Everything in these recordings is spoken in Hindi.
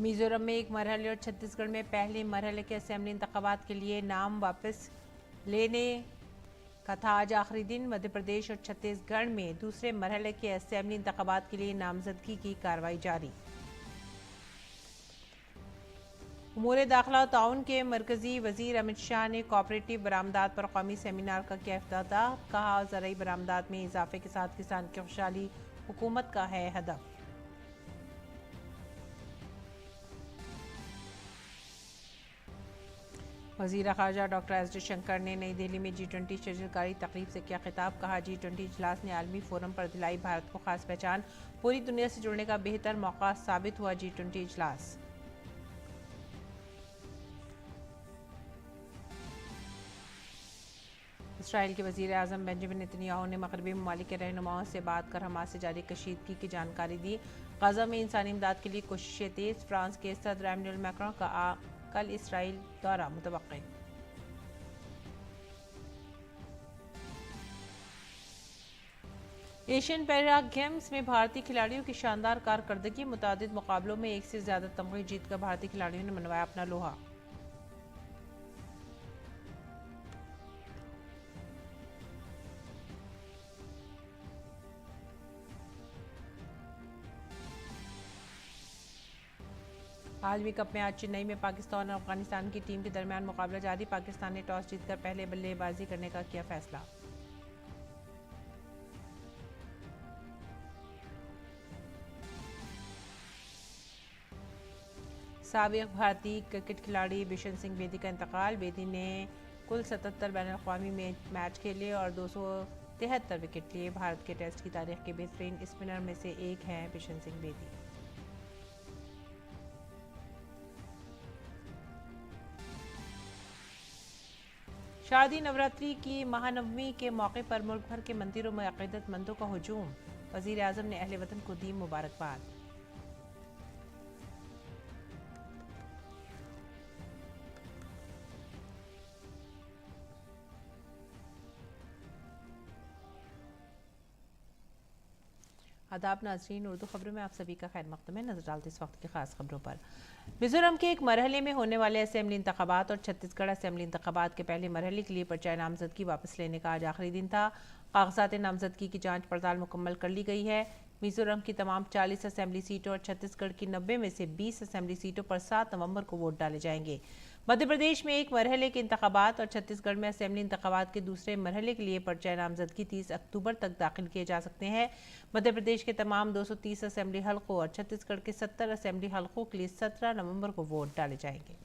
मिजोरम में एक मरहले और छत्तीसगढ़ में पहले मरहले के असेंबली इंतखाबात के लिए नाम वापस लेने का था आज आखिरी दिन। मध्य प्रदेश और छत्तीसगढ़ में दूसरे मरहले के असेंबली इंतखाबात के लिए नामजदगी की कार्रवाई जारी। उमूर दाखिला और ताउन के मरकजी वजीर अमित शाह ने कोऑपरेटिव बरामदात पर कौमी सेमिनार का किया इफ्तिताह। कहा, ज़राई बरामदात में इजाफे के साथ किसान की खुशहाली हुकूमत का है हदफ। वज़ीर ख़ारजा डॉक्टर एस जयशंकर ने नई दिल्ली में G20 शजरकारी तकरीब से किया खिताब। कहा, G20 इजलास ने आलमी फोरम पर दिलाई भारत को खास पहचान। पूरी दुनिया से जुड़ने का बेहतर मौका साबित हुआ G20 इजलास। इसराइल के वज़ीर आज़म बेंजामिन नेतन्याहू ने मगरबी ममालिक के रहनुमाओं से बात कर हमास से जारी कशीदगी की जानकारी दी। गज़ा में इंसानी इमदाद के लिए कोशिशें तेज। फ्रांस के सदर एमेनुएल मैक्रों का कल इसराइल दौरा मुतवक्किल। एशियन पैरा गेम्स में भारतीय खिलाड़ियों की शानदार कारकर्दगी। मुतादिद मुकाबलों में एक से ज्यादा तमगे जीतकर भारतीय खिलाड़ियों ने मनवाया अपना लोहा। आलमी कप में आज चेन्नई में पाकिस्तान और अफगानिस्तान की टीम के दरमियान मुकाबला जारी। पाकिस्तान ने टॉस जीतकर पहले बल्लेबाजी करने का किया फैसला। साबिक भारतीय क्रिकेट खिलाड़ी बिशन सिंह बेदी का इंतकाल। बेदी ने कुल 77 बैनुल-अक़वामी मैच खेले और 273 विकेट लिए। भारत के टेस्ट की तारीख के बेहतरीन स्पिनर में से एक हैं बिशन सिंह बेदी। शारदीय नवरात्रि की महानवमी के मौके पर मुल्क भर के मंदिरों में अक़ीदतमंदों का हुजूम। वज़ीर आज़म ने अहले वतन को दी मुबारकबाद। आदाब नाज़रीन, उर्दू खबरों में आप सभी का खैर मक़दम है। नजर डालते इस वक्त की खास खबरों पर। मिजोरम के एक मरहले में होने वाले असेंबली इंतखाबात और छत्तीसगढ़ असेंबली इंतखाबात के पहले मरहले के लिए पर्चा नामजदगी वापस लेने का आज आखिरी दिन था। कागजात नामजदगी की जांच पड़ताल मुकम्मल कर ली गई है। मिजोरम की तमाम 40 असेंबली सीटों और छत्तीसगढ़ की 90 में से 20 असेंबली सीटों पर 7 नवंबर को वोट डाले जाएंगे। मध्य प्रदेश में एक मरहले के इंतखाबात और छत्तीसगढ़ में असेंबली इंतखाबात के दूसरे मरहले के लिए पर्चा नामजदगी 30 अक्टूबर तक दाखिल किए जा सकते हैं। मध्य प्रदेश के तमाम 230 असेंबली हलकों और छत्तीसगढ़ के 70 असेंबली हलकों के लिए 17 नवंबर को वोट डाले जाएंगे।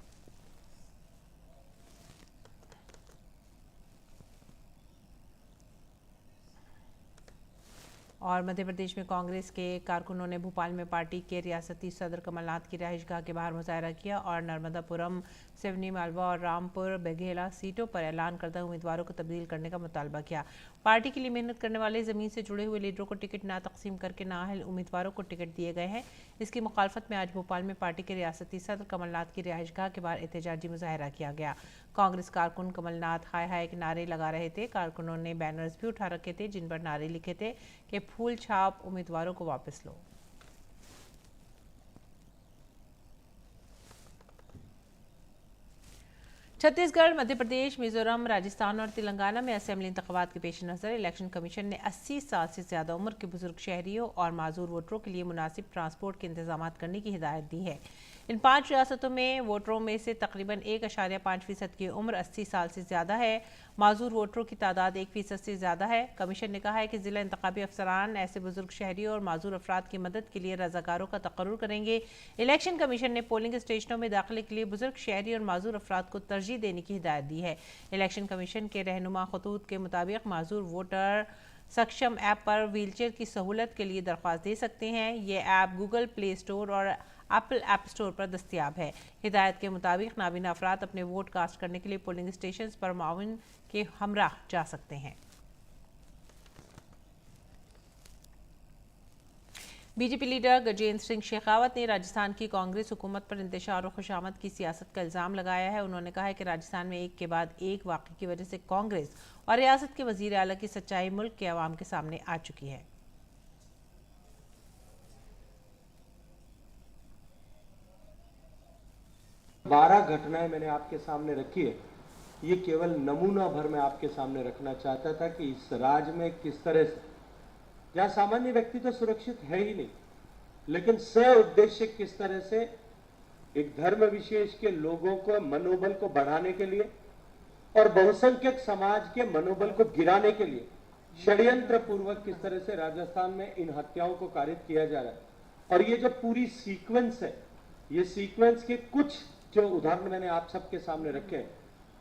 और मध्य प्रदेश में कांग्रेस के कारकुनों ने भोपाल में पार्टी के रियासती सदर कमलनाथ की रिहाइशगाह के बाहर मुजाहरा किया और नर्मदापुरम, सिवनी, मालवा और रामपुर बेघेला सीटों पर ऐलान करदा उम्मीदवारों को तब्दील करने का मुतालबा किया। पार्टी के लिए मेहनत करने वाले ज़मीन से जुड़े हुए लीडरों को टिकट ना तकसीम करके नाअहल उम्मीदवारों को टिकट दिए गए हैं। इसकी मुखालफत में आज भोपाल में पार्टी के रियासती सदर कमलनाथ की रिहाइशगाह के बाहर एहतजाजी मुजाहरा किया गया। कांग्रेस कारकुन कमलनाथ हाय हाय के नारे लगा रहे थे। कारकुनों ने बैनर्स भी उठा रखे थे जिन पर नारे लिखे थे कि फूल छाप उम्मीदवारों को वापस लो। छत्तीसगढ़, मध्य प्रदेश, मिजोरम, राजस्थान और तेलंगाना में असेंबली इंतखाबात के पेश नज़र इलेक्शन कमीशन ने 80 साल से ज़्यादा उम्र के बुजुर्ग शहरियों और माजूर वोटरों के लिए मुनासिब ट्रांसपोर्ट के इंतजाम करने की हिदायत दी है। इन 5 रियासतों में वोटरों में से तकरीबन 1.5% की उम्र 80 साल से ज़्यादा है। माजूर वोटरों की तादाद 1% से ज़्यादा है। कमीशन ने कहा है कि ज़िला इंतखाबी अफसरान ऐसे बुजुर्ग शहरियों और माजूर अफराद की मदद के लिए रज़ाकारों का तकर्रुर करेंगे। इलेक्शन कमीशन ने पोलिंग स्टेशनों में दाखिले के लिए बुजुर्ग शहरी और माजूर अफराद को तरजीह देने की हिदायत दी है। इलेक्शन कमीशन के रहनुमा खतूत के मुताबिक माजूर वोटर सक्षम ऐप पर व्हीलचेयर की सहूलत के लिए दरख्वास्त दे सकते हैं। ये ऐप गूगल प्ले स्टोर और एप्पल ऐप स्टोर पर दस्तियाब है। हिदायत के मुताबिक नाबीना अफराद अपने वोट कास्ट करने के लिए पोलिंग स्टेशन पर माउन के हमरा जा सकते हैं। बीजेपी लीडर गजेंद्र सिंह शेखावत ने राजस्थान की कांग्रेस हुकूमत पर इंतशार और खुशामद की सियासत का इल्ज़ाम लगाया है। उन्होंने कहा है कि राजस्थान में एक के बाद एक वाक़े की वजह से कांग्रेस और रियासत के वज़ीर आला की सच्चाई मुल्क के अवाम के सामने आ चुकी है। 12 घटनाएं मैंने आपके सामने रखी है। ये केवल नमूना भर मैं आपके सामने रखना चाहता था कि इस राज्य में किस तरह से, जहां सामान्य व्यक्ति तो सुरक्षित है ही नहीं, लेकिन स उद्देश्य किस तरह से एक धर्म विशेष के लोगों को मनोबल को बढ़ाने के लिए और बहुसंख्यक समाज के मनोबल को गिराने के लिए षड्यंत्र पूर्वक किस तरह से राजस्थान में इन हत्याओं को कारित किया जा रहा है। और ये जो पूरी सीक्वेंस है, ये सीक्वेंस के कुछ जो उदाहरण मैंने आप सबके सामने रखे हैं,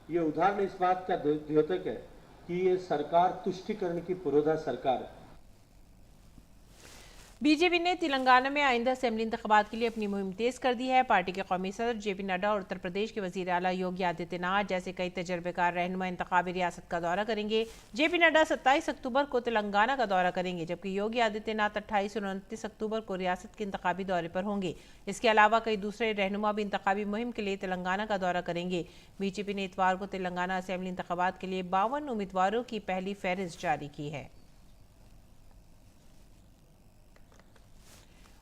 ये उदाहरण इस बात का द्योतक है कि ये सरकार तुष्टिकरण की पुरोधा सरकार है। बीजेपी ने तेलंगाना में आइंदा असेंबली इंतखाबात के लिए अपनी मुहिम तेज कर दी है। पार्टी के कौमी सदर जेपी नड्डा और उत्तर प्रदेश के वजीर आला योगी आदित्यनाथ जैसे कई तजर्बेकार रहनुमा इंतखाबी रियासत का दौरा करेंगे। जेपी नड्डा 27 अक्टूबर को तेलंगाना का दौरा करेंगे, जबकि योगी आदित्यनाथ 28 और 29 अक्टूबर को रियासत के इंतखाबी दौरे पर होंगे। इसके अलावा कई दूसरे रहनुमा भी इंतखाबी मुहिम के लिए तेलंगाना का दौरा करेंगे। बीजेपी ने इतवार को तेलंगाना असेंबली इंतखाबात के लिए 52 उम्मीदवारों की पहली फहरिस्त जारी की है।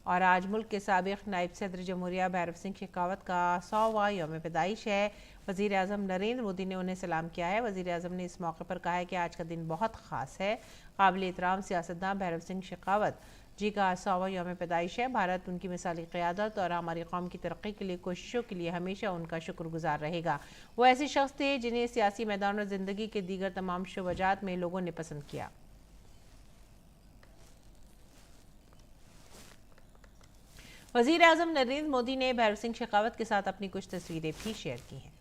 और आज मुल्क के साबिक नायब सदर जमहूरिया भैरव सिंह शेखावत का 100वां यौम पैदाइश है। वज़ीर आज़म नरेंद्र मोदी ने उन्हें सलाम किया है। वज़ीर आज़म ने इस मौके पर कहा है कि आज का दिन बहुत ख़ास है। काबिल एहतराम सियासतदान भैरव सिंह शेखावत जी का 100वां यौम पैदाइश है। भारत उनकी मिसाली क़यादत और हमारी कौम की तरक्की के लिए कोशिशों के लिए हमेशा उनका शुक्रगुजार रहेगा। वो ऐसे शख्स थे जिन्हें सियासी मैदान और ज़िंदगी के दीगर तमाम शुबजात में लोगों ने पसंद किया। वज़ीर आज़म नरेंद्र मोदी ने भैरव सिंह शेखावत के साथ अपनी कुछ तस्वीरें भी शेयर की हैं।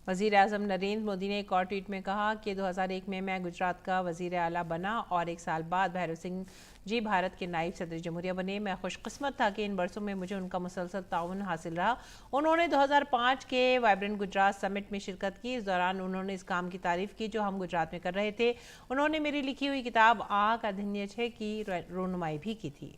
वज़ीर आज़म नरेंद्र मोदी ने एक और ट्वीट में कहा कि 2001 में मैं गुजरात का वज़ीर आला बना और एक साल बाद भैरव सिंह जी भारत के नायब सदर जमहूरिया बने। मैं खुशकिस्मत था कि इन बरसों में मुझे उनका मुसलसल ताउन हासिल रहा। उन्होंने 2005 के वाइब्रेंट गुजरात समिट में शिरकत की। इस दौरान उन्होंने इस काम की तारीफ़ की जो हम गुजरात में कर रहे थे। उन्होंने मेरी लिखी हुई किताब आ का धन्य छे की रोनुमाई भी की थी।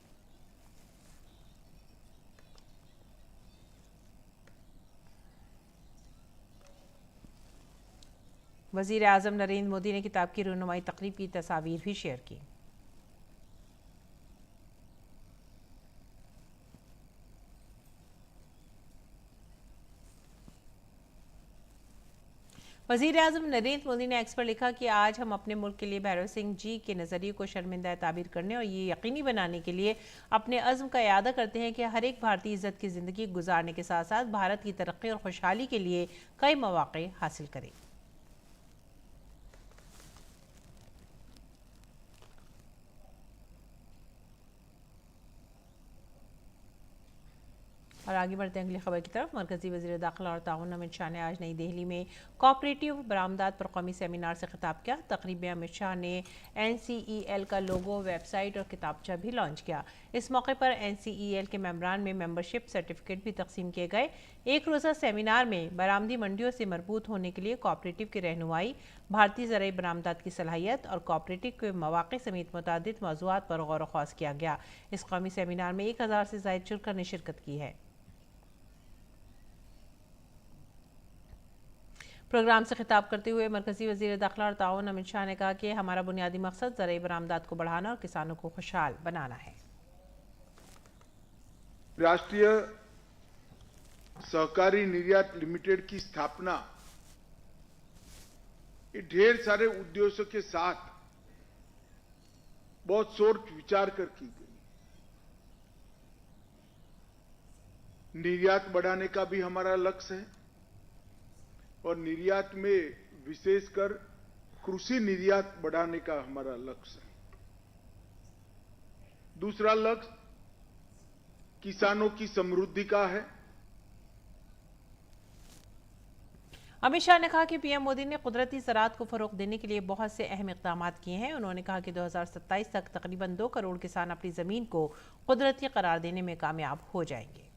वज़ीर आज़म नरेंद्र मोदी ने किताब की रहनुमाई तकरीब की तस्वीर भी शेयर की। वज़ीर आज़म नरेंद्र मोदी ने एक्स पर लिखा कि आज हम अपने मुल्क के लिए भैरव सिंह जी के नज़रिए को शर्मिंदा ताबीर करने और ये यकीनी बनाने के लिए अपने अज़्म का इरादा करते हैं कि हर एक भारतीय इज़्ज़त की ज़िंदगी गुजारने के साथ साथ भारत की तरक्की और खुशहाली के लिए कई मौक़े हासिल करें। और आगे बढ़ते हैं अगली खबर की तरफ। मरकज़ी वज़ीर दाखिला और ताउन अमित शाह ने आज नई दिल्ली में कोऑपरेटिव बरामदात पर कौमी सेमिनार से खिताब किया। तकरीब में अमित शाह ने NCEL का लोगो, वेबसाइट और किताबचा भी लॉन्च किया। इस मौके पर NCEL के मेम्बरान में मेंबरशिप सर्टिफिकेट भी तकसीम किए गए। एक रोज़ा सेमिनार में बरामदी मंडियों से मरबूत होने के लिए कोऑपरेटिव की रहनुमाई, भारतीय ज़राई बरामदात की सलाहियत और कोऑपरेटिव के मौक़े समेत मुतादिद मौज़ूआत पर गौर व ख़ौस किया गया। इस कौमी सेमिनार में 1000 से ज़ायद शुरका ने शिरकत की है। प्रोग्राम से खिताब करते हुए मरकज़ी वज़ीर दाखिला और ताउन अमित शाह ने कहा कि हमारा बुनियादी मकसद ज़राई बरामदात को बढ़ाना और किसानों को खुशहाल बनाना है। राष्ट्रीय सहकारी निर्यात लिमिटेड की स्थापना ये ढेर सारे उद्देश्यों के साथ बहुत सोच विचार कर की गई। निर्यात बढ़ाने का भी हमारा लक्ष्य है और निर्यात में विशेषकर कृषि निर्यात बढ़ाने का हमारा लक्ष्य है। दूसरा लक्ष्य किसानों की समृद्धि का है। अमित शाह ने कहा कि पीएम मोदी ने कुदरती ज़राअत को फ़रोग़ देने के लिए बहुत से अहम इक़दाम किए हैं। उन्होंने कहा कि 2027 तक तकरीबन 2 करोड़ किसान अपनी ज़मीन को कुदरती करार देने में कामयाब हो जाएंगे।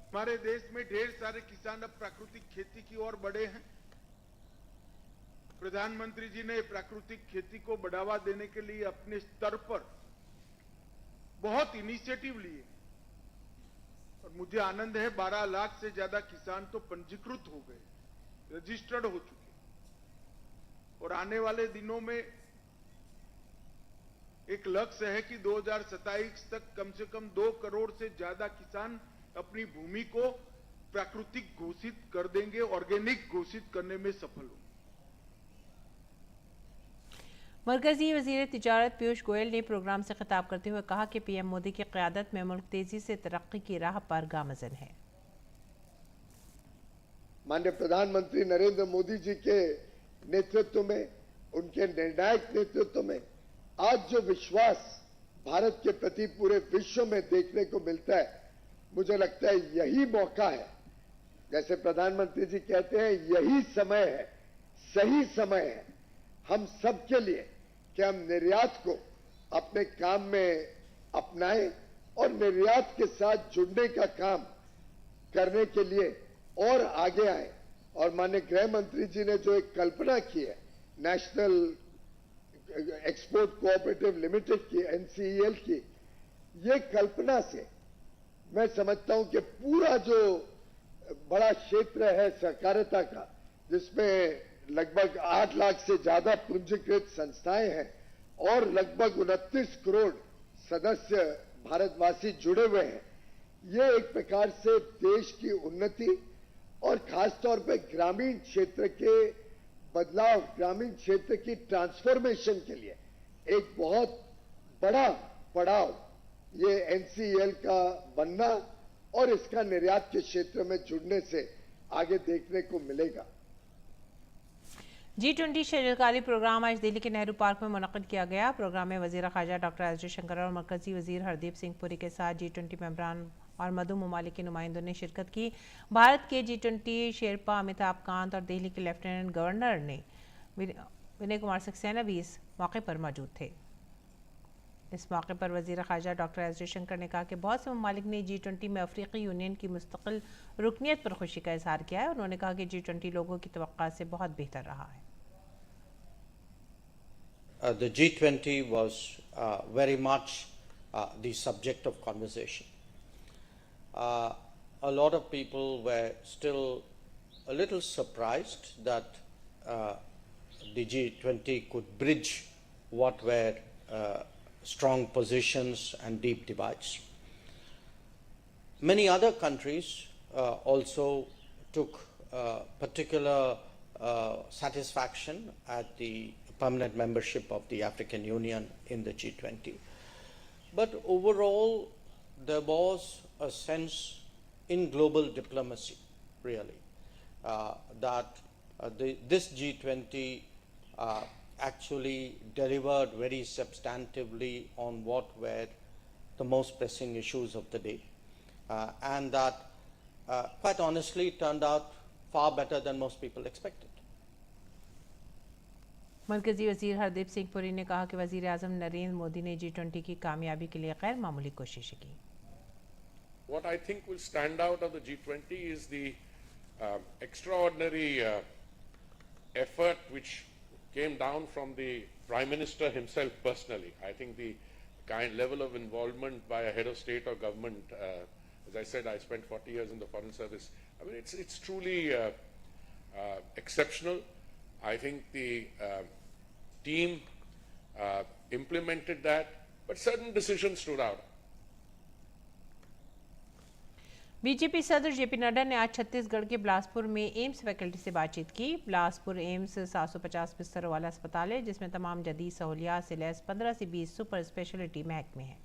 हमारे देश में ढेर सारे किसान अब प्राकृतिक खेती की ओर बढ़े हैं। प्रधानमंत्री जी ने प्राकृतिक खेती को बढ़ावा देने के लिए अपने स्तर पर बहुत इनिशिएटिव लिए और मुझे आनंद है 12 लाख से ज्यादा किसान तो पंजीकृत हो गए, रजिस्टर्ड हो चुके और आने वाले दिनों में एक लक्ष्य है कि 2027 तक कम से कम 2 करोड़ से ज्यादा किसान अपनी भूमि को प्राकृतिक घोषित कर देंगे, ऑर्गेनिक घोषित करने में सफल होंगे। मरकजी वजीर तिजारत पीयूष गोयल ने प्रोग्राम से खिताब करते हुए कहा कि पीएम मोदी की क़यादत में मुल्क तेजी से तरक्की की राह पर गामज़न है। माननीय प्रधानमंत्री नरेंद्र मोदी जी के नेतृत्व में, उनके निर्णायक नेतृत्व में आज जो विश्वास भारत के प्रति पूरे विश्व में देखने को मिलता है, मुझे लगता है यही मौका है। जैसे प्रधानमंत्री जी कहते हैं, यही समय है, सही समय है हम सबके लिए कि हम निर्यात को अपने काम में अपनाएं और निर्यात के साथ जुड़ने का काम करने के लिए और आगे आए। और माननीय गृह मंत्री जी ने जो एक कल्पना की है नेशनल एक्सपोर्ट कोऑपरेटिव लिमिटेड की, NCEL की, ये कल्पना से मैं समझता हूं कि पूरा जो बड़ा क्षेत्र है सहकारिता का, जिसमें लगभग 8 लाख से ज्यादा पूंजीकृत संस्थाएं हैं और लगभग 29 करोड़ सदस्य भारतवासी जुड़े हुए हैं, ये एक प्रकार से देश की उन्नति और खासतौर पे ग्रामीण क्षेत्र के बदलाव, ग्रामीण क्षेत्र की ट्रांसफॉर्मेशन के लिए एक बहुत बड़ा पड़ाव ये NCEL का बनना और इसका निर्यात के क्षेत्र में जुड़ने से आगे देखने को मिलेगा। G20 शजरकारी प्रोग्राम आज दिल्ली के नेहरू पार्क में मुनक्किद किया गया। प्रोग्राम में वज़ीर ख़ारजा डॉक्टर एस जयशंकर और मरकजी वज़ीर हरदीप सिंह पुरी के साथ G20 मेंबरान और मधु ममालिक के नुमाइंदों ने शिरकत की। भारत के G20 शेरपा अमिताभ कांत और दिल्ली के लेफ्टिनेंट गवर्नर ने विनय कुमार सक्सेना भी इस मौके पर मौजूद थे। इस मौके पर वज़ीर ख़ारजा डॉक्टर एस जयशंकर ने कहा कि बहुत से ममालिक ने G20 में अफ्रीकी यूनियन की मुस्तकिल रुकनियत पर खुशी का इजहार किया है। उन्होंने कहा कि G20 लोगों की तवक्का से बहुत बेहतर रहा है। The G20 was very much the subject of conversation. A lot of people were still a little surprised that the G20 could bridge what were strong positions and deep divides. Many other countries also took particular satisfaction at the permanent membership of the African Union in the G20. But overall, there was a sense in global diplomacy, really, that this G20 actually delivered very substantively on what were the most pressing issues of the day, and that, quite honestly, turned out far better than most people expected. मरकजी वज़ीर हरदीप सिंह पुरी ने कहा कि वज़ीर आज़म नरेंद्र मोदी ने G20 की कामयाबी के लिए गैर मामूली कोशिशें की। What I think will stand out of the G20 is the extraordinary effort which came down from the Prime Minister himself personally. I think the kind level of involvement by a head of state or government, as I said, I spent 40 years in the Foreign Service. I mean, it's truly exceptional. I think the team implemented that, but certain decisions stood out. BJP सदर जेपी नड्डा ने आज छत्तीसगढ़ के बिलासपुर में एम्स फैकल्टी से बातचीत की। बिलासपुर एम्स 750 बिस्तरों वाला अस्पताल है, जिसमें तमाम जदीद सहूलियात से लैस 15 से 20 सुपर स्पेशलिटी महकमे हैं।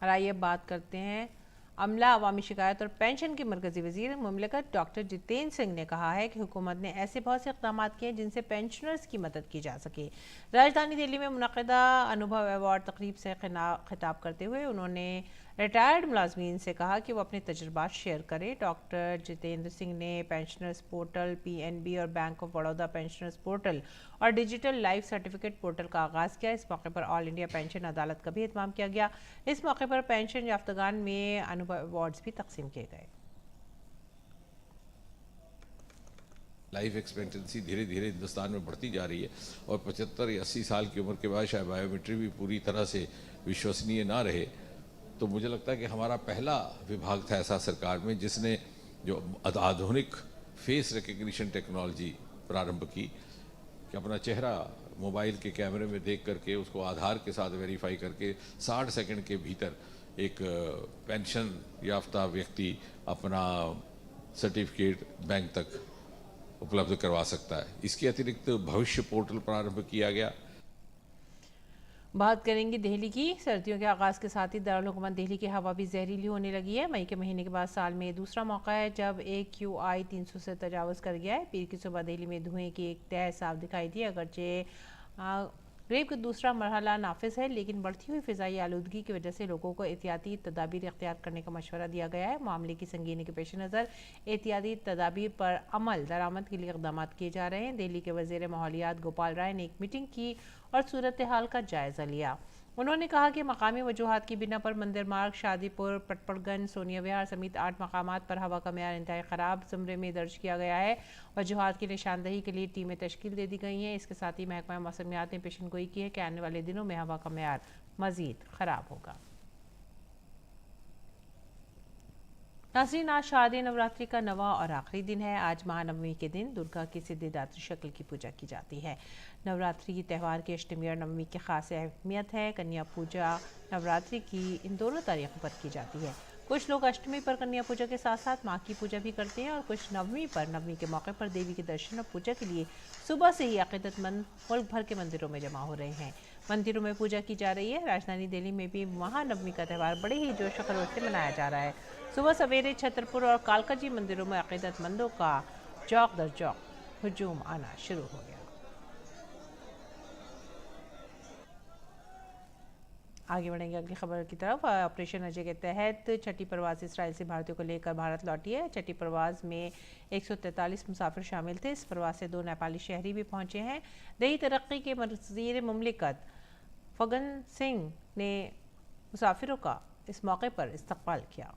और आइए अब बात करते हैं अमला, अवामी शिकायत और पेंशन के मरकजी वजीर मुमलिकत डॉक्टर जितेंद्र सिंह ने कहा है कि हुकूमत ने ऐसे बहुत से इक़दाम किए जिनसे पेंशनर्स की मदद की जा सके। राजधानी दिल्ली में मुनक़िदा अनुभव अवार्ड तकरीब से खिताब करते हुए उन्होंने रिटायर्ड मुलाजमीन से कहा कि वो अपने तजुर्बात शेयर करें। डॉक्टर जितेंद्र सिंह ने पेंशनर्स पोर्टल, PNB और bank of Baroda pensioners portal और डिजिटल लाइफ सर्टिफिकेट पोर्टल का आगाज़ किया। इस मौके पर ऑल इंडिया पेंशन अदालत का भी एहतमाम किया गया। इस मौके पर पेंशन याफ्तगान में अनुभव अवार्ड्स भी तकसीम किए गए। लाइफ एक्सपेक्टेंसी धीरे धीरे हिंदुस्तान में बढ़ती जा रही है और 75 या 80 साल की उम्र के बाद शायद बायोमेट्री भी पूरी तरह से विश्वसनीय ना रहे, तो मुझे लगता है कि हमारा पहला विभाग था ऐसा सरकार में जिसने जो आधुनिक फेस रिकग्निशन टेक्नोलॉजी प्रारंभ की कि अपना चेहरा मोबाइल के कैमरे में देख करके उसको आधार के साथ वेरीफाई करके 60 सेकंड के भीतर एक पेंशन याफ्ता व्यक्ति अपना सर्टिफिकेट बैंक तक उपलब्ध करवा सकता है। इसके अतिरिक्त भविष्य पोर्टल प्रारंभ किया गया। बात करेंगे दिल्ली की। सर्दियों के आगाज़ के साथ ही दारुल हुकूमत दिल्ली की हवा भी जहरीली होने लगी है। मई के महीने के बाद साल में दूसरा मौका है जब AQI 300 से तजावज़ कर गया है। पीर की सुबह दिल्ली में धुएं की एक तह साफ दिखाई दी। अगरचे ग्रेव का दूसरा मरहला नाफिज है, लेकिन बढ़ती हुई फ़िज़ाई आलूदगी की वजह से लोगों को एहतियाती तदाबीर इख्तियार करने का मशवरा दिया गया है। मामले की संगीनी के पेश नज़र एहतियाती तदाबीर पर अमल दरामद के लिए इक़दाम किए जा रहे हैं। दिल्ली के वज़ीर माहौलियात गोपाल राय ने एक मीटिंग की और सूरत हाल का जायज़ा लिया। उन्होंने कहा कि मकामी वजूहात की बिना पर मंदिर मार्ग, शादीपुर, पटपड़गंज, सोनिया विहार समेत 8 मकामात पर हवा का मेयार इंतहाई ख़राब ज़मरे में दर्ज किया गया है। वजूहात की निशानदही के लिए टीमें तश्कील दे दी गई हैं। इसके साथ ही महकमा मौसमियात ने पेशन गोई की है कि आने वाले दिनों में हवा का मेयार मज़ीद ख़राब होगा। नाज़रीन, आज शारदीय नवरात्रि का नवा और आखिरी दिन है। आज महानवमी के दिन दुर्गा की सिद्धिदात्री शक्ल की पूजा की जाती है। नवरात्रि त्यौहार की अष्टमी और नवमी की खास अहमियत है। कन्या पूजा नवरात्रि की इन दोनों तारीखों पर की जाती है। कुछ लोग अष्टमी पर कन्या पूजा के साथ साथ माँ की पूजा भी करते हैं और कुछ नवमी पर नवमी के मौके पर देवी के दर्शन और पूजा के लिए सुबह से ही अक़ीदतमंद मुल्क भर के मंदिरों में जमा हो रहे हैं। मंदिरों में पूजा की जा रही है। राजधानी दिल्ली में भी महानवमी का त्यौहार बड़े ही जोश खरोश से मनाया जा रहा है। सुबह सवेरे छतरपुर और कालका जी मंदिरों में अक़ीदतमंदों का चौक दर चौक हुजूम आना शुरू हो गया। आगे बढ़ेंगे अगली खबर की तरफ। ऑपरेशन अजय के तहत छठी परवाज़ इसराइल से भारतीयों को लेकर भारत लौटी है। छठी परवाज़ में 143 मुसाफिर शामिल थे। इस परवाज़ से 2 नेपाली शहरी भी पहुंचे हैं। दही तरक्की के वज़ीर मुमलिकत फगन सिंह ने मुसाफिरों का इस मौके पर इस्तकबाल किया।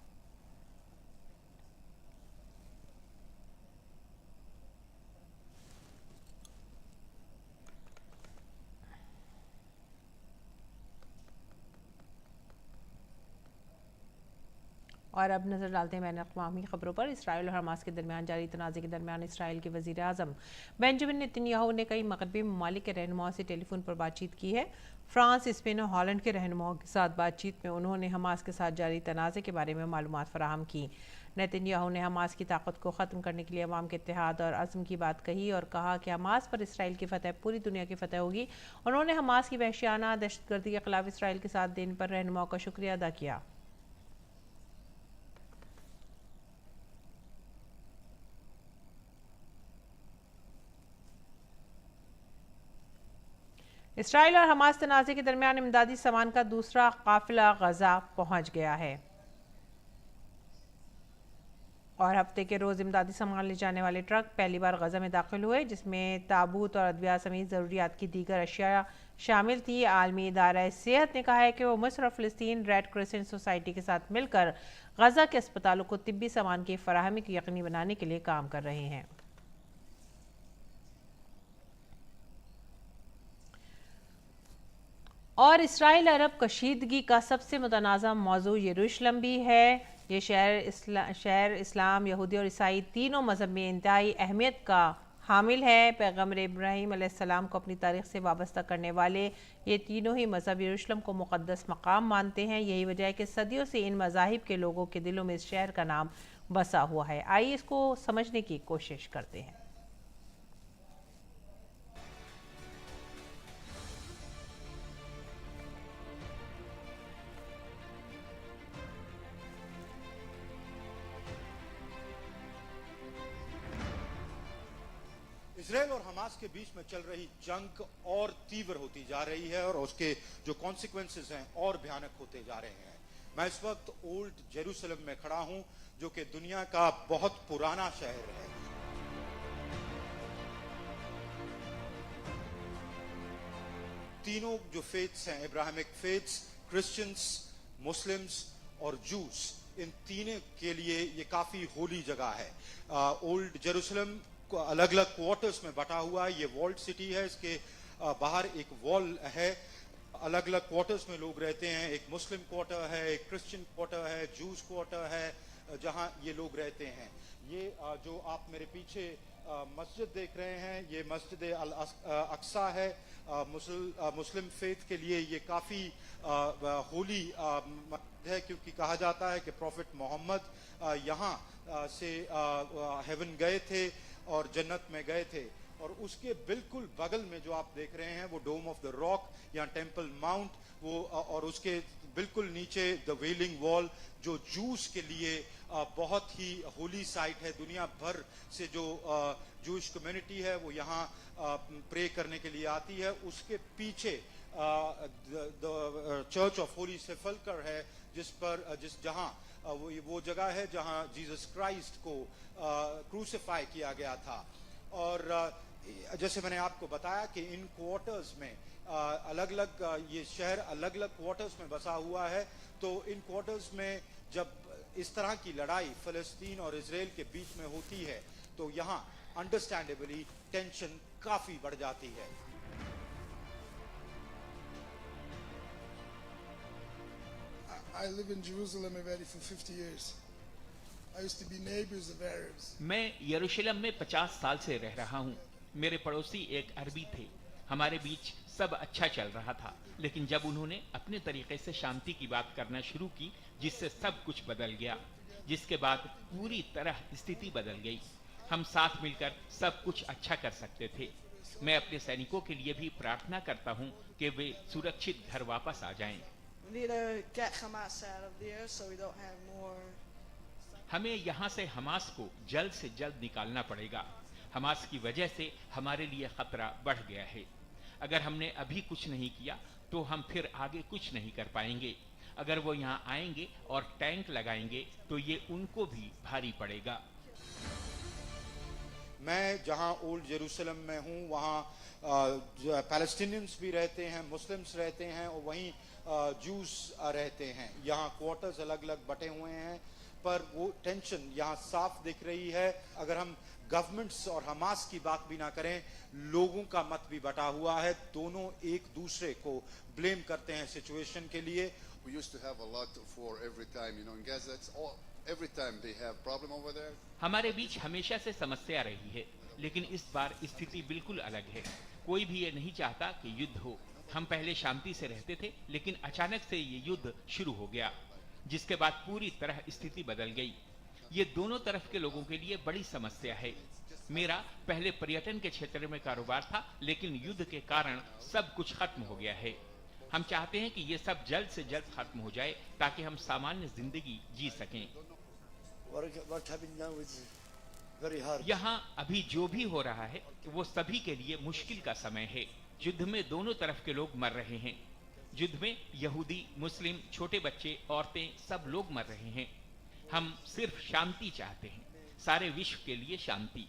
और अब नज़र डालते हैं बैनुल-अक़वामी खबरों पर। इसराइल और हमास के दरमियान जारी तनाज़े के दरमियान इसराइल के वज़ीर आज़म बेंजामिन नेतन्याहू ने कई मग़रबी ममालिक के रहनुमाओं से टेलीफोन पर बातचीत की है। फ्रांस, स्पेन और हॉलैंड के रहनुमाओं के साथ बातचीत में उन्होंने हमास के साथ जारी तनाज़े के बारे में मालूमात फ़राहम की। नेतन्याहू ने हमास की ताकत को ख़त्म करने के लिए अवाम के इत्तेहाद और अज़्म की बात कही और कहा कि हमास पर इसराइल की फ़तह पूरी दुनिया की फ़तह होगी। उन्होंने हमास की वहशियाना दहशतगर्दी के ख़िलाफ़ इसराइल के साथ देने पर रहनुमाओं का शुक्रिया अदा किया। इसराइल और हमास तनाज़े के दरमियान इमदादी सामान का दूसरा काफिला गजा पहुंच गया है और हफ्ते के रोज़ इमदादी सामान ले जाने वाले ट्रक पहली बार गजा में दाखिल हुए, जिसमें ताबूत और अद्वियात समेत ज़रूरियात की दीगर अशिया शामिल थी। आलमी इदारा सेहत ने कहा है कि वो मिस्र और फ़लस्तीन रेड क्रिसेंट सोसाइटी के साथ मिलकर गजा के अस्पतालों को तिब्बी सामान की फराहमी को यकीनी बनाने के लिए काम कर रहे हैं। और इसराइल अरब कशीदगी का सबसे मुतनाज़ा मौजू यरूशलेम भी है। ये शहर इस्लाम, यहूदी और ईसाई तीनों मज़हब में इंतहाई अहमियत का हामिल है। पैगम्बर इब्राहीम अलैहिस्सलाम को अपनी तारीख़ से वाबस्ता करने वाले ये तीनों ही मज़हब यरूशलेम को मुक़द्दस मकाम मानते हैं। यही वजह है कि सदियों से इन मज़ाहिब के लोगों के दिलों में इस शहर का नाम बसा हुआ है। आइए इसको समझने की कोशिश करते हैं। इजराइल और हमास के बीच में चल रही जंग और तीव्र होती जा रही है और उसके जो कॉन्सिक्वेंसेस हैं और भयानक होते जा रहे हैं। मैं इस वक्त ओल्ड जेरूसलम में खड़ा हूं, जो कि दुनिया का बहुत पुराना शहर है। तीनों जो फेथ्स हैं, इब्राहिमिक फेथ्स, क्रिश्चियंस, मुस्लिम्स और जूस, इन तीनों के लिए ये काफी होली जगह है। ओल्ड जेरूसलम अलग अलग क्वार्टर्स में बटा हुआ है। ये वॉल्ड सिटी है, इसके बाहर एक वॉल है। अलग अलग क्वार्टर्स में लोग रहते हैं। एक मुस्लिम क्वार्टर है, एक क्रिश्चियन क्वार्टर है, जूस क्वार्टर है, जहां ये लोग रहते हैं। ये जो आप मेरे पीछे मस्जिद देख रहे हैं, ये मस्जिद अल अक्सा है। मुस्लिम फेथ के लिए ये काफ़ी होली है, क्योंकि कहा जाता है कि प्रॉफिट मोहम्मद यहाँ से हेवन गए थे और जन्नत में गए थे। और उसके बिल्कुल बगल में जो आप देख रहे हैं वो डोम ऑफ द रॉक या टेम्पल माउंट, वो और उसके बिल्कुल नीचे द वेलिंग वॉल, जो जूस के लिए बहुत ही होली साइट है। दुनिया भर से जो जूश कम्युनिटी है वो यहाँ प्रे करने के लिए आती है। उसके पीछे द चर्च ऑफ होली सेफल्कर है, जहाँ वो जगह है जहाँ जीसस क्राइस्ट को क्रूसिफाई किया गया था। और जैसे मैंने आपको बताया कि इन क्वार्टर्स में अलग अलग ये शहर अलग अलग क्वार्टर्स में बसा हुआ है। तो इन क्वार्टर्स में जब इस तरह की लड़ाई फिलिस्तीन और इजराइल के बीच में होती है तो यहाँ अंडरस्टैंडेबली टेंशन काफी बढ़ जाती है। I live in Jerusalem already for 50 years. I used to be neighbors of Arabs. मैं यरूशलेम में 50 साल से रह रहा हूँ। मेरे पड़ोसी एक अरबी थे। हमारे बीच सब अच्छा चल रहा था, लेकिन जब उन्होंने अपने तरीके से शांति की बात करना शुरू की, जिससे सब कुछ बदल गया, जिसके बाद पूरी तरह स्थिति बदल गई। हम साथ मिलकर सब कुछ अच्छा कर सकते थे। मैं अपने सैनिकों के लिए भी प्रार्थना करता हूँ कि वे सुरक्षित घर वापस आ जाएं। हमें यहाँ से हमास को जल्द से जल्द निकालना पड़ेगा। हमास की वजह से हमारे लिए खतरा बढ़ गया है। अगर हमने अभी कुछ नहीं किया तो हम फिर आगे कुछ नहीं कर पाएंगे। अगर वो यहाँ आएंगे और टैंक लगाएंगे तो ये उनको भी भारी पड़ेगा। मैं जहाँ ओल्ड जेरूसलम में हूँ वहाँ पैलेस्टीनियंस भी रहते हैं, मुस्लिम्स रहते हैं और वहीं जूस रहते हैं। यहाँ क्वार्टर्स अलग अलग बटे हुए हैं, पर वो टेंशन यहाँ साफ दिख रही है। अगर हम गवर्नमेंट्स और हमास की बात भी ना करें, लोगों का मत भी बटा हुआ है। दोनों एक दूसरे को ब्लेम करते हैं सिचुएशन के लिए। We used to have a lot for every time, you know, in Gaza, it's all, every time they have problem over there. हमारे बीच हमेशा से समस्या रही है, लेकिन इस बार स्थिति बिल्कुल अलग है। कोई भी ये नहीं चाहता कि युद्ध हो। हम पहले शांति से रहते थे, लेकिन अचानक से ये युद्ध शुरू हो गया, जिसके बाद पूरी तरह स्थिति बदल गई। ये दोनों तरफ के लोगों के लिए बड़ी समस्या है। मेरा पहले पर्यटन के क्षेत्र में कारोबार था, लेकिन युद्ध के कारण सब कुछ खत्म हो गया है। हम चाहते हैं कि ये सब जल्द से जल्द खत्म हो जाए ताकि हम सामान्य जिंदगी जी सकें। यहाँ अभी जो भी हो रहा है वो सभी के लिए मुश्किल का समय है। युद्ध में दोनों तरफ के लोग मर रहे हैं। युद्ध में यहूदी, मुस्लिम, छोटे बच्चे, औरतें, सब लोग मर रहे हैं। हम सिर्फ शांति चाहते हैं, सारे विश्व के लिए शांति।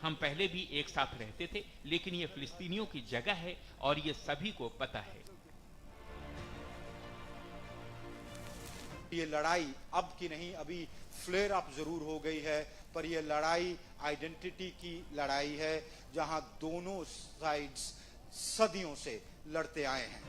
हम पहले भी एक साथ रहते थे, लेकिन ये फिलिस्तीनियों की जगह है और ये सभी को पता है। ये लड़ाई अब की नहीं, अभी फ्लेयर अप जरूर हो गई है, पर यह लड़ाई आइडेंटिटी की लड़ाई है, जहां दोनों साइड्स सदियों से लड़ते आए हैं।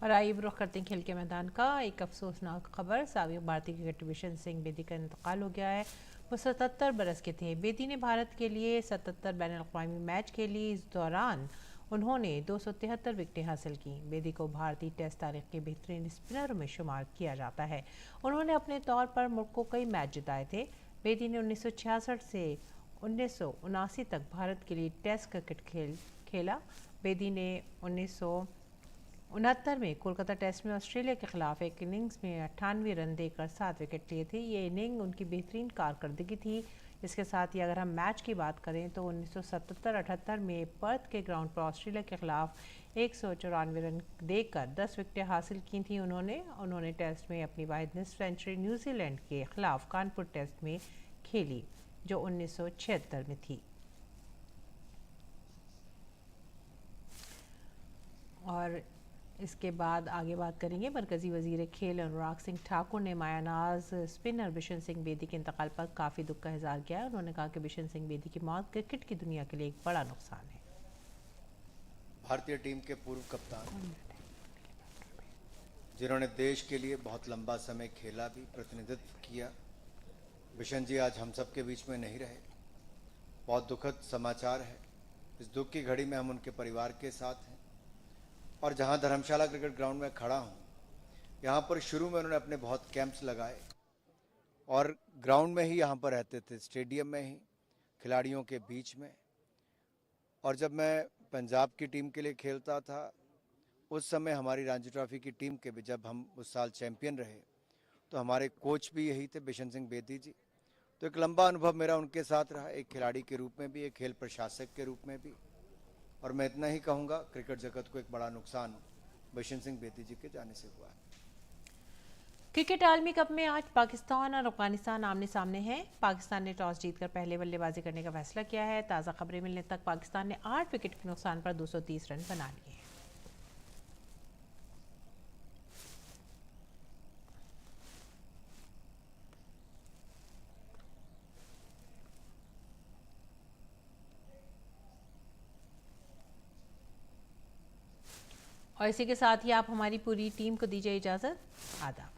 और आइए रुख करते हैं खेल के मैदान का। एक अफसोसनाक खबर, साबिक भारतीय क्रिकेट टीम सिंह बेदी का इंतकाल हो गया है। वो 77 बरस के थे। बेदी ने भारत के लिए 77 बैनुल-अक़वामी मैच खेली। इस दौरान उन्होंने 273 विकेटें हासिल की। बेदी को भारतीय टेस्ट तारीख के बेहतरीन स्पिनरों में शुमार किया जाता है। उन्होंने अपने तौर पर मुल्क को कई मैच जिताए थे। बेदी ने 1966 से 1979 तक भारत के लिए टेस्ट क्रिकेट खेला। बेदी ने 1969 में कोलकाता टेस्ट में ऑस्ट्रेलिया के खिलाफ एक इनिंग्स में 98 रन देकर 7 विकेट लिए थे। ये इनिंग उनकी बेहतरीन कारकर्दगी थी। इसके साथ ही अगर हम मैच की बात करें तो 1977-78 में पर्थ के ग्राउंड पर ऑस्ट्रेलिया के खिलाफ 194 रन देकर 10 विकेटें हासिल की थी। उन्होंने टेस्ट में अपनी वाहिद निस्फ सेंचुरी न्यूजीलैंड के खिलाफ कानपुर टेस्ट में खेली, जो 1976 में थी। और इसके बाद आगे बात करेंगे। मरकजी वजीर खेल अनुराग सिंह ठाकुर ने मायानाज स्पिनर बिशन सिंह बेदी के इंतकाल पर काफ़ी दुख का इजहार किया है। उन्होंने कहा कि बिशन सिंह बेदी की मौत क्रिकेट की दुनिया के लिए एक बड़ा नुकसान है। भारतीय टीम के पूर्व कप्तान जिन्होंने देश के लिए बहुत लंबा समय खेला भी, प्रतिनिधित्व किया, बिशन जी आज हम सब के बीच में नहीं रहे। बहुत दुखद समाचार है। इस दुख की घड़ी में हम उनके परिवार के साथ हैं और जहां धर्मशाला क्रिकेट ग्राउंड में खड़ा हूं, यहां पर शुरू में उन्होंने अपने बहुत कैंप्स लगाए और ग्राउंड में ही यहां पर रहते थे, स्टेडियम में ही, खिलाड़ियों के बीच में। और जब मैं पंजाब की टीम के लिए खेलता था, उस समय हमारी रणजी ट्रॉफी की टीम के भी जब हम उस साल चैंपियन रहे, तो हमारे कोच भी यही थे, बिशन सिंह बेदी जी। तो एक लंबा अनुभव मेरा उनके साथ रहा, एक खिलाड़ी के रूप में भी, एक खेल प्रशासक के रूप में भी। और मैं इतना ही कहूँगा, क्रिकेट जगत को एक बड़ा नुकसान बिशन सिंह बेदी जी के जाने से हुआ है। क्रिकेट आलमी कप में आज पाकिस्तान और अफगानिस्तान आमने सामने हैं। पाकिस्तान ने टॉस जीतकर पहले बल्लेबाजी करने का फैसला किया है। ताज़ा खबरें मिलने तक पाकिस्तान ने 8 विकेट के नुकसान पर 230 रन बना लिए हैं। और इसी के साथ ही आप हमारी पूरी टीम को दीजिए इजाज़त। आदाब।